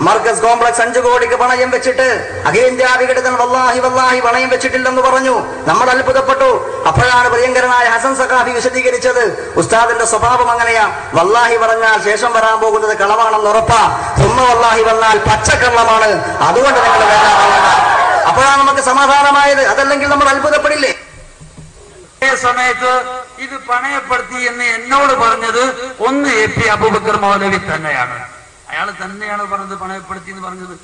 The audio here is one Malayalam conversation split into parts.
മർക്കസ് കോംപ്ലക്സ് 5 കോടിക്ക് പണയം വെച്ചിട്ട് അഖിലേന്ത്യാ വിഘടിതൻ വല്ലാഹി പണയം വെച്ചിട്ടില്ലെന്ന് പറഞ്ഞു. നമ്മൾ അത്ഭുതപ്പെട്ടു. അപ്പോഴാണ് പ്രിയങ്കരനായ ഹസൻ സഖാഫി വിശദീകരിച്ചത്, ഉസ്താദിന്റെ സ്വഭാവം അങ്ങനെയാ, വല്ലാഹി പറഞ്ഞാൽ ശേഷം വരാൻ പോകുന്നത് കളവാണെന്ന് ഉറപ്പാ, വല്ലാഹി വന്നാൽ പച്ചക്കള്ളമാണ്, അതുകൊണ്ട് നിങ്ങൾ വേറെ. അപ്പോഴാണ് നമുക്ക് സമാധാനമായത്. അതല്ലെങ്കിൽ നമ്മൾ അത്ഭുതപ്പെടില്ലേ? സമയത്ത് ഇത് പണയപ്പെടുത്തി എന്ന് എന്നോട് പറഞ്ഞത് ഒന്ന് AP അബൂബക്കർ മൗലവി തന്നെയാണ്. അയാൾ തന്നെയാണ് പറഞ്ഞത് പണയപ്പെടുത്തി എന്ന് പറഞ്ഞത്.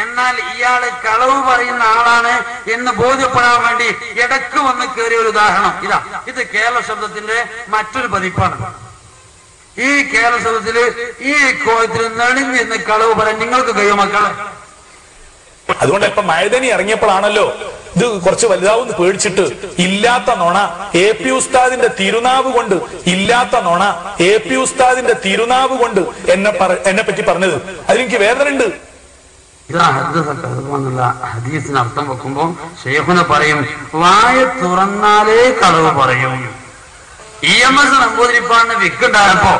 എന്നാൽ ഇയാള് കളവ് പറയുന്ന ആളാണ് എന്ന് ബോധ്യപ്പെടാൻ വേണ്ടി ഇടക്ക് വന്ന് കയറിയ ഒരു ഉദാഹരണം ഇതാ. ഇത് കേരള ശബ്ദത്തിന്റെ മറ്റൊരു പതിപ്പാണ്. ഈ കേരള ശബ്ദത്തില് ഈ കോയത്തിൽ നെളിഞ്ഞിരുന്ന് കളവ് പറയാൻ നിങ്ങൾക്ക് കഴിയും മക്കളെ. അതുകൊണ്ട് ഇപ്പൊ മഴദനി ഇറങ്ങിയപ്പോഴാണല്ലോ ഇത് കുറച്ച് വലുതാവുന്ന പേടിച്ചിട്ട് ഇല്ലാത്ത നോണ AP ഉസ്താദിന്റെ തിരുനാവ് കൊണ്ട്, ഇല്ലാത്ത നോണ AP ഉസ്താദിന്റെ തിരുനാവ് കൊണ്ട് എന്നെ പറ്റി പറഞ്ഞത്. അതിലെനിക്ക് വേദന ഉണ്ട്. ഹദീസിന് അർത്ഥം വെക്കുമ്പോ ശൈഖുന പറയും, വായ തുറന്നാലേ കളവ് പറയും. EMS നമ്പൂതിരിപ്പാടിന് വിക്ക് ഉണ്ടായപ്പോ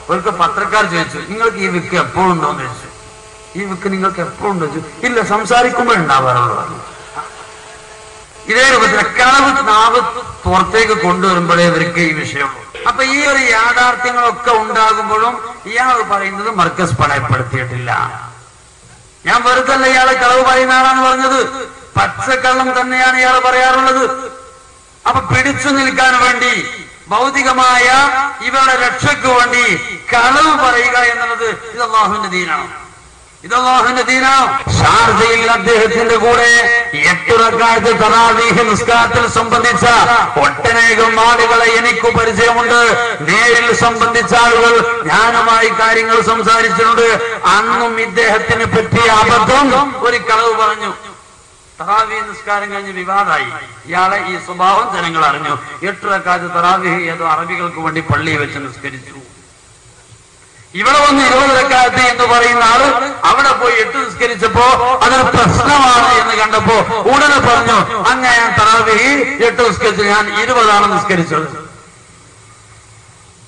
അവർക്ക് പത്രക്കാർ ചോദിച്ചു, നിങ്ങൾക്ക് ഈ വിക്ക് എപ്പോഴുണ്ടോന്ന് ചോദിച്ചു. ഈ വിക്ക് നിങ്ങൾക്ക് എപ്പോഴുണ്ടോ ചോദിച്ചു. ഇല്ല, സംസാരിക്കുമ്പോഴുണ്ടാവാറുള്ളൂ. ഇതേ രൂപത്തിൽ കളവ് നാവ് പുറത്തേക്ക് കൊണ്ടുവരുമ്പോഴേ ഇവർക്ക് ഈ വിഷയമുള്ളൂ. അപ്പൊ ഈ ഒരു യാഥാർത്ഥ്യങ്ങളൊക്കെ ഉണ്ടാകുമ്പോഴും ഇയാൾ പറയുന്നത് മർക്കസ് പണയപ്പെടുത്തിയിട്ടില്ല. ഞാൻ വെറുതെ അല്ല ഇയാളെ കളവ് പറയുന്ന ആളാണ് പറഞ്ഞത്, പച്ചക്കള്ളം തന്നെയാണ് ഇയാൾ പറയാറുള്ളത്. അപ്പൊ പിടിച്ചു നിൽക്കാൻ വേണ്ടി, ഭൗതികമായ ഇവരുടെ രക്ഷയ്ക്ക് വേണ്ടി കളവ് പറയുക എന്നുള്ളത് ഇത് അല്ലാഹുവിന്റെ ദീനാണ്. ഇത് അല്ലാഹുവിന്റെ ദീനാണ്. ഷാർജയിൽ അദ്ദേഹത്തിന്റെ കൂടെ 8 റക്അത്ത് തറാവീഹ് നിസ്കാരത്തിൽ സംബന്ധിച്ച ഒട്ടനേകം ആളുകളെ എനിക്ക് പരിചയമുണ്ട്. നേരിൽ സംബന്ധിച്ച ആളുകൾ ഞാനുമായി കാര്യങ്ങൾ സംസാരിച്ചിട്ടുണ്ട്. അന്നും ഇദ്ദേഹത്തിന് പറ്റിയ അബദ്ധം ഒരു കളവ് പറഞ്ഞു. തറാവീഹ് നിസ്കാരം കഴിഞ്ഞ് വിവാദമായി. ഇയാളെ ഈ സ്വഭാവം ജനങ്ങൾ അറിഞ്ഞു. 8 റക്അത്ത് തറാവീഹ് ഏതോ അറബികൾക്ക് വേണ്ടി പള്ളിയിൽ വെച്ച് നിസ്കരിച്ചു. ഇവിടെ വന്ന് 20 റക്അത്ത് എന്ന് പറയുന്ന ആള് അവിടെ പോയി 8 നിസ്കരിച്ചപ്പോ അതൊരു പ്രശ്നമാണ് എന്ന് കണ്ടപ്പോ ഉടനെ പറഞ്ഞു, അങ്ങനെ ഞാൻ തറാവീഹ് 8 നിസ്കരിച്ചു, ഞാൻ 20 നിസ്കരിച്ചത്.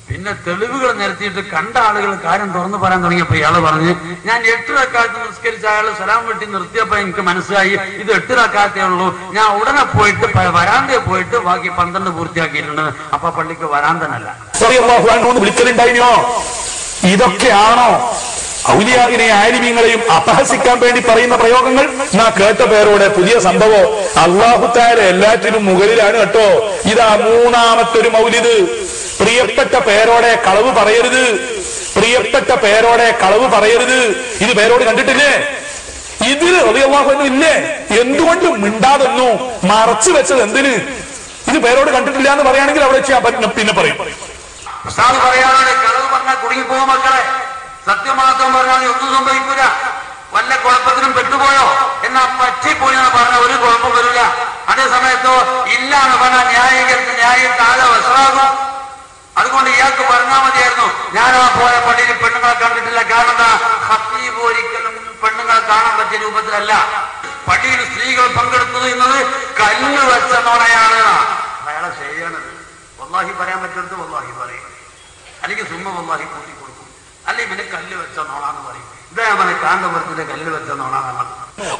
പിന്നെ തെളിവുകൾ നിരത്തിയിട്ട് കണ്ട ആളുകൾ കാര്യം തുറന്നു പറയാൻ തുടങ്ങിയപ്പോ ഇയാള് പറഞ്ഞ്, ഞാൻ 8 റക്അത്ത് നിസ്കരിച്ച അയാൾ സലാം വെട്ടി നിർത്തിയപ്പോ എനിക്ക് മനസ്സിലായി ഇത് 8 റക്അത്തേ ഉള്ളൂ. ഞാൻ ഉടനെ പോയിട്ട് വരാന്തയെ പോയിട്ട് ബാക്കി 12 പൂർത്തിയാക്കിയിട്ടുണ്ട്. അപ്പൊ പള്ളിക്ക് വരാന്തനല്ല. വിളിക്കലുണ്ടായിനോ? ഇതൊക്കെയാണോ ഔലിയാവിനെ ആലിമീങ്ങളെയും അപഹസിക്കാൻ വേണ്ടി പറയുന്ന പ്രയോഗങ്ങൾ? നാ കേട്ട പേരോടെ പുതിയ സംഭവം. അല്ലാഹു തആല എല്ലാറ്റിനും മുകളിലാണ് കേട്ടോ. ഇതാ 3ാമത്തെ മൗലിദ്. പ്രിയപ്പെട്ട പേരോടെ കളവ് പറയരുത്, പ്രിയപ്പെട്ട പേരോടെ കളവ് പറയരുത്. ഇത് പേരോട് കണ്ടിട്ടില്ലേ? ഇതിൽ റളിയല്ലാഹു അൻഹു ഇല്ലേ? എന്തുകൊണ്ട് മിണ്ടാതെന്നു മറച്ചു വെച്ചത് എന്തിന്? ഇത് പേരോട് കണ്ടിട്ടില്ല എന്ന് പറയുകയാണെങ്കിൽ അവിടെ പിന്നെ പറയും. ഉസ്താദ് പറയാനാണ് കളവ് പറഞ്ഞാൽ കുടുങ്ങിപ്പോകും മക്കളെ. സത്യമാത്രം പറഞ്ഞാൽ ഒന്നും സംഭവിക്കൂല. വല്ല കുഴപ്പത്തിനും പെട്ടുപോയോ എന്നാ പറ്റിപ്പോയി എന്ന് പറഞ്ഞാൽ ഒരു കുഴപ്പം വരില്ല. അതേ സമയത്തോ ഇല്ലാന്ന് പറഞ്ഞാൽ ന്യായം താഴെ വശമാകും. അതുകൊണ്ട് ഇയാൾക്ക് പറഞ്ഞാൽ മതിയായിരുന്നു, ഞാൻ ആ പോയ പള്ളിയിൽ പെണ്ണുങ്ങളെ കണ്ടിട്ടില്ല. കാരണം എന്താ? ഖത്തീബ് ഒരിക്കലും പെണ്ണുങ്ങളെ കാണാൻ പറ്റിയ രൂപത്തിലല്ല. പള്ളിയിൽ സ്ത്രീകൾ പങ്കെടുത്തത് എന്നത് കല്ല് വെച്ച നോണയാണ്. അയാളെ ശരിയാണത്. വല്ലാഹി പറയാൻ പറ്റുന്നത് വല്ലാഹി പറയും, അല്ലെങ്കിൽ സുമ്മ വല്ലാഹി കൂട്ടി കൊടുക്കും, അല്ലെങ്കിൽ പിന്നെ കല്ല് വെച്ച നോണാന്ന് പറയും. ഇതേപോലെ കാന്തപുരത്തിന്റെ കല്ല് വെച്ച നോണാന്നാണ്.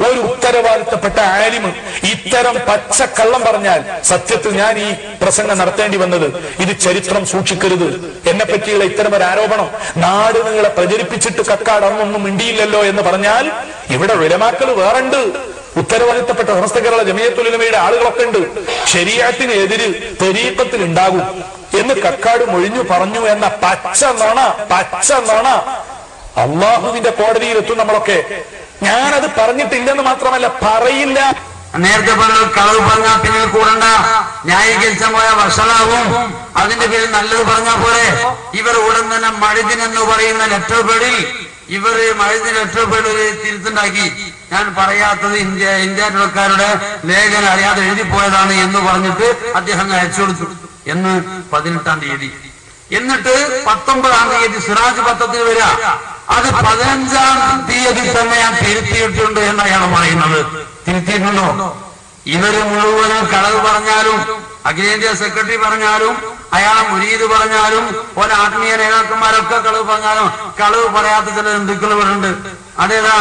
ഒരു ഉത്തരവാദിത്തപ്പെട്ട ആലിമ് ഇത്തരം പച്ചക്കള്ളം പറഞ്ഞാൽ സത്യത്തിൽ ഞാൻ ഈ പ്രസംഗം നടത്തേണ്ടി വന്നത് ഇത് ചരിത്രം സൂക്ഷിക്കരുത്. എന്നെ പറ്റിയുള്ള ഇത്തരം ഒരു ആരോപണം നാട് നിങ്ങളെ പ്രചരിപ്പിച്ചിട്ട് കക്കാട് അന്നൊന്നും മിണ്ടിയില്ലല്ലോ എന്ന് പറഞ്ഞാൽ ഇവിടെ ഉലമാക്കൾ വേറുണ്ട്. ഉത്തരവാദിത്തപ്പെട്ട സമസ്ത കേരള ജമിയത്തുൽ ഉലമയുടെ ആളുകളൊക്കെ ഉണ്ട്. ശരീഅത്തിന് എതിര് തരീഖത്തിൽ ഉണ്ടാകും എന്ന് കക്കാട് മൊഴിഞ്ഞു പറഞ്ഞു എന്ന പച്ച നോണ അള്ളാഹുവിന്റെ കോടതിയിൽ എത്തും നമ്മളൊക്കെ. ഞാനത് പറഞ്ഞിട്ടില്ലെന്ന് മാത്രമല്ല, പറയില്ല. നേരത്തെ പറഞ്ഞ കളവ് പറഞ്ഞാൽ പിന്നെ കൂടണ്ട, ന്യായീകരിച്ച പോയ വഷളാവും. അതിന്റെ പേരിൽ നല്ലത് പറഞ്ഞാൽ പോരെ. ഇവർ ഉടൻ തന്നെ മഴുദിൻ എന്ന് പറയുന്ന ലെറ്റർ പേഡിൽ ഇവര് മഴുദിൻ ലെറ്റർ പേഡ് ഒരു തിരുത്തുണ്ടാക്കി. ഞാൻ പറയാത്തത് ഇന്ത്യക്കാരുടെ ലേഖനം അറിയാതെ എഴുതിപ്പോയതാണ് എന്ന് പറഞ്ഞിട്ട് അദ്ദേഹം അയച്ചു കൊടുത്തു എന്ന് 18-ാം തീയതി. എന്നിട്ട് 19-ാം തീയതി സിറാജ് പത്രത്തിൽ വരിക. അത് 15-ാം തീയതി തന്നെ ഞാൻ തിരുത്തിയിട്ടുണ്ട് എന്ന് അയാൾ പറയുന്നത്. തിരുത്തിയിട്ടുണ്ടോ? ഇവര് മുഴുവനും കളവ് പറഞ്ഞാലും, അഖിലേന്ത്യാ സെക്രട്ടറി പറഞ്ഞാലും, അയാളെ മുരീദ് പറഞ്ഞാലും, ഓരോ ആത്മീയ നേതാക്കന്മാരൊക്കെ കളവ് പറഞ്ഞാലും കളവ് പറയാത്ത ചില ഹിന്ദുക്കൾ ഇവരുണ്ട്. അതേതാ?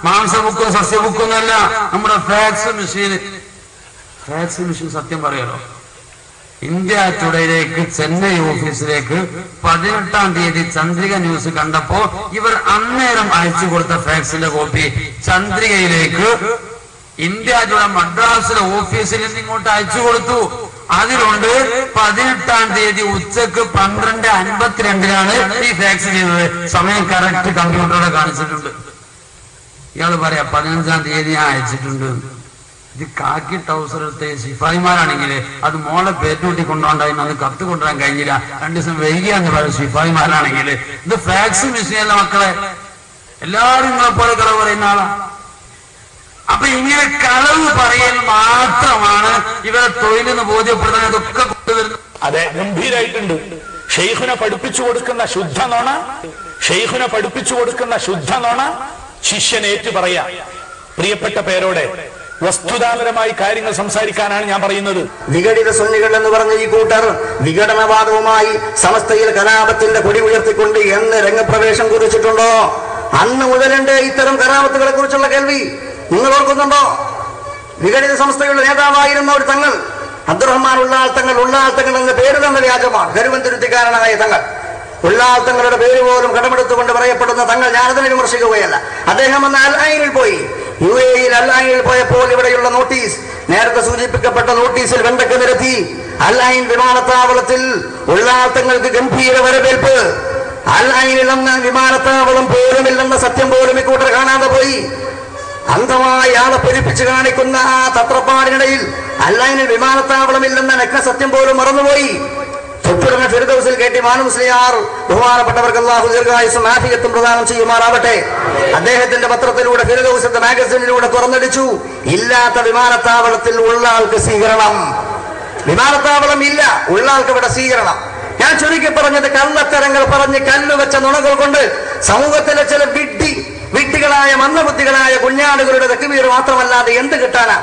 മാംസബുക്കും സസ്യബുക്കും എന്നല്ല, നമ്മുടെ ഫാക്സ് മെഷീൻ. ഫാക്സ് മെഷീൻ സത്യം പറയാലോ, ഇന്ത്യ ടുഡേയിലേക്ക് ചെന്നൈ ഓഫീസിലേക്ക് 18-ാം തീയതി ചന്ദ്രിക ന്യൂസ് കണ്ടപ്പോ ഇവർ അന്നേരം അയച്ചു കൊടുത്ത ഫാക്സിന്റെ കോപ്പി ചന്ദ്രികയിലേക്ക് ഇന്ത്യ ടുഡേ മദ്രാസിലെ ഓഫീസിൽ നിന്ന് ഇങ്ങോട്ട് അയച്ചു കൊടുത്തു. അതിലുണ്ട് 18-ാം തീയതി ഉച്ചക്ക് 12:52 ഈ ഫാക്സ് ചെയ്തത്. സമയം കറക്റ്റ് കമ്പ്യൂട്ടറോടെ കാണിച്ചിട്ടുണ്ട്. ഇയാള് പറയാ 15-ാം തീയതി ഞാൻ അയച്ചിട്ടുണ്ട്. ഇത് കാക്കി ട്രൗസർ എടുത്ത് ശിഫായിമാരാണെങ്കിൽ അത് മോളെ പേറ്റൂട്ടി കൊണ്ടുപോണ്ടായിരുന്നു, അത് കത്ത് കൊണ്ടുവരാൻ കഴിഞ്ഞില്ല, 2 ദിവസം വൈകിയാന്ന് പറയും ശിഫായിമാരാണെങ്കിൽ. ഇത് ഫാക്സ് മെഷീനല്ല മക്കളെ. എല്ലാവരും നിങ്ങളെ പോലെ കളവ് പറയുന്ന ആളാ. അപ്പൊ ഇങ്ങനെ കളവ് പറയൽ മാത്രമാണ് ഇവരെ തൊഴിലെന്ന് ബോധ്യപ്പെടുത്താൻ ഇതൊക്കെ കൊണ്ടുവരുന്നത്. അതെ, ഗംഭീരായിട്ടുണ്ട്. ഷെയ്ഖുനെ പഠിപ്പിച്ചു കൊടുക്കുന്ന ശുദ്ധ നോണ, ഷെയ്ഖുനെ പഠിപ്പിച്ചു കൊടുക്കുന്ന ശുദ്ധ നോണ ശിഷ്യൻ ഏറ്റു പറയാ. പ്രിയപ്പെട്ട പേരോടെ വസ്തുതാപരമായി കാര്യങ്ങൾ സംസാരിക്കാനാണ് ഞാൻ പറയുന്നത്. വിഘടിത സുന്നികൾ എന്ന് പറഞ്ഞ ഈ കൂട്ടർ വിഘടനവാദവുമായി സമസ്തയിൽ കലാപത്തിന്റെ കൊടി ഉയർത്തിക്കൊണ്ട് എന്ന് രംഗപ്രവേശം കുറിച്ചിട്ടുണ്ടോ? അന്ന് മുതലുണ്ട് ഇത്തരം കലാപത്തുകളെ കുറിച്ചുള്ള കേൾവി. നിങ്ങൾ ഓർക്കുന്നുണ്ടോ? വിഘടിത സംസ്ഥയുടെ നേതാവായിരുന്ന ഒരു തങ്ങൾ, അബ്ദുറഹ്മാൻ ഉള്ളാൾ തങ്ങൾ എന്ന പേര് തന്നെ വ്യാജമാണ്. കരുവന്തുരുത്തിക്കാരനായ തങ്ങൾ, ഉള്ളാൾ തങ്ങളുടെ പേര് പോലും കടമെടുത്തുകൊണ്ട് പറയപ്പെടുന്ന തങ്ങൾ. ഞാനതിനെ വിമർശിക്കുകയല്ല. അദ്ദേഹം അന്ന് അൽ ഐനിൽ പോയി. UAE അൽ ഐനിൽ പോയപ്പോൾ ഇവിടെയുള്ള നോട്ടീസ്, നേരത്തെ സൂചിപ്പിക്കപ്പെട്ട നോട്ടീസിൽ വെണ്ടക്ക് നിരത്തി. അൽ ഐൻ വിമാനത്താവളത്തിൽ ഉള്ളാൾ തങ്ങൾക്ക് ഗംഭീര വരവേൽപ്പ്. അൽ ഐനിൽ അന്ന് വിമാനത്താവളം പോലുമില്ലെന്ന സത്യം പോലും ഇക്കൂട്ടർ കാണാതെ പോയി. അന്ധമായി ആളെ പെരുപ്പിച്ച് കാണിക്കുന്ന ആ തത്രപ്പാടിനിടയിൽ അൽ ഐനിൽ വിമാനത്താവളമില്ലെന്ന നഗ്ന സത്യം പോലും മറന്നുപോയി. തൊട്ടുടനെ ഫിർദൗസിൽ KT മാനു മുസ്ലിയാർ ബഹുമാനപ്പെട്ടവർക്ക് അല്ലാഹു ദീർഘായുസ്സും ആഫിയത്തും പ്രദാനം ചെയ്യുമാറാവട്ടെ. അദ്ദേഹത്തിന്റെ പത്രത്തിലൂടെ ഫിർദൗസിന്റെ മാഗസിനിലൂടെ തുറന്നടിച്ചു, ഇല്ലാത്ത വിമാനത്താവളത്തിൽ ഉള്ള ആൾക്ക് സ്വീകരണം. വിമാനത്താവളം ഇല്ല, ഉള്ള ആൾക്ക് ഇവിടെ സ്വീകരണം. ഞാൻ ചുരുക്കി പറഞ്ഞത്, കള്ളത്തരങ്ങൾ പറഞ്ഞ് കല്ലുവെച്ച നുണകൾ കൊണ്ട് സമൂഹത്തിലെ ചില വിഡ്ഢികളായ മന്ദബുദ്ധികളായ കുഞ്ഞാടുകളുടെ തക്ബീർ മാത്രമല്ലാതെ എന്ത് കിട്ടാനാ?